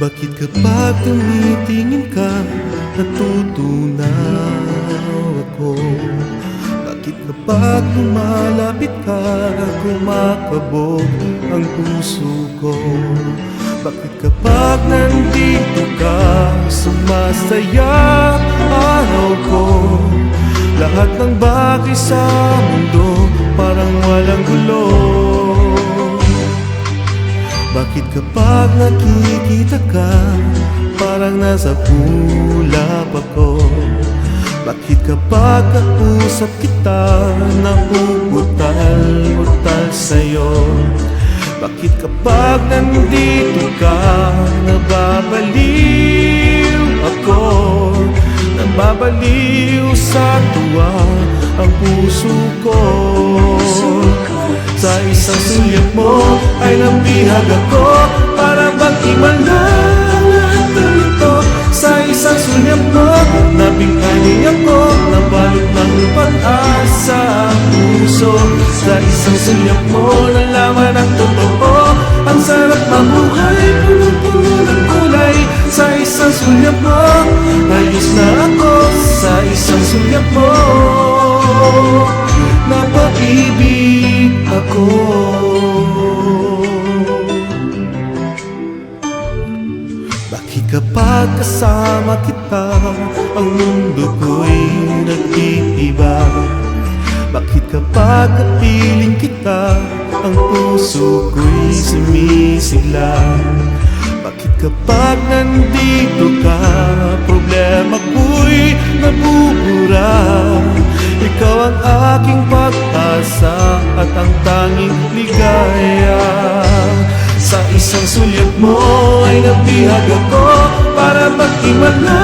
Bakit kapag tumitingin ka, natutunaw ako? Bakit kapag lumalapit ka, kumakabog ang puso ko? Bakit kapag nandito ka, sumasaya araw ko? Lahat ng bagay sa mundo parang walang gulo. Bakit kapag nakikita ka, parang nasa ulap ako? Bakit kapag kausap kita, napuputal-putal sa'yo? Bakit kapag nandito ka, nababaliw ako? Nababaliw sa tuwa ang puso ko. Sa isang sulyap mo ay nabihag ako, para bang imalang lahat ng ito. Sa isang sulyap mo, nabinghani ako, nabalot ng pag-asa ang puso. Sa isang sulyap mo, nalaman ang totoo, ang sarap mabuhay, punong-puno ng kulay. Sa isang sulyap mo, ayos na ako. Sa isang sulyap mo, napaibig ako. Bakit kapag kasama kita, ang mundo ko'y nag-iiba? Bakit kapag kapiling kita, ang puso ko'y sumisigla? Bakit kapag nandito ka, problema ko'y nabubura? Ikaw ang aking pag-asa at ang tanging ligaya. Sa isang sulyap mo ay nabihag ako, para mag-imala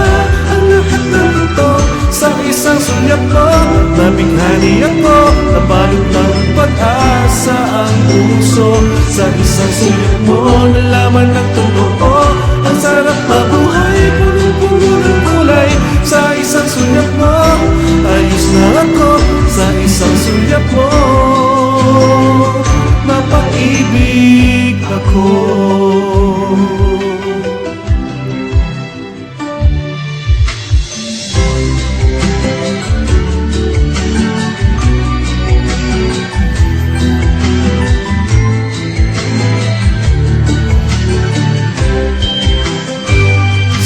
ang lahat ng ito. Sa isang sulyap mo, nabighani ako, nabalot ng pag-asa ang puso. Sa isang sulyap mo, nalaman ng totoo, ang sarap mabuhay, punong-puno ng kulay. Sa isang sulyap mo, ayos na ako. Sa isang sulyap mo, napaibig ako.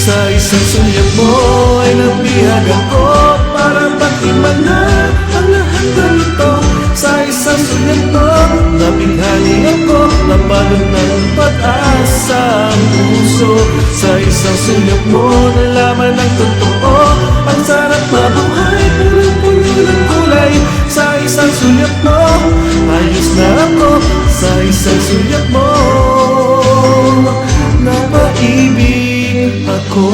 Sa isang sulyap mo ay nabihag ako, para mag-imala ang lahat ng ito. Sa isang sulyap mo, nabighani ako, nabalot ng pag-asa ang puso. Sa isang sulyap mo, nalaman ang totoo, ang sarap mabuhay, punong-puno ng kulay. Sa isang sulyap mo, ayos na ako. Sa isang sulyap mo, napaibig ako.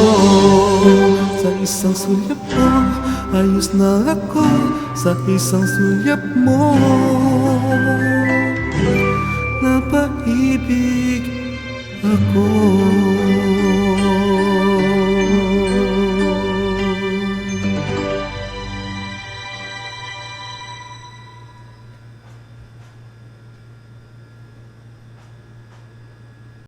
Sa isang sulyap mo, ayos na ako. Sa isang sulyap mo, napaibig ako.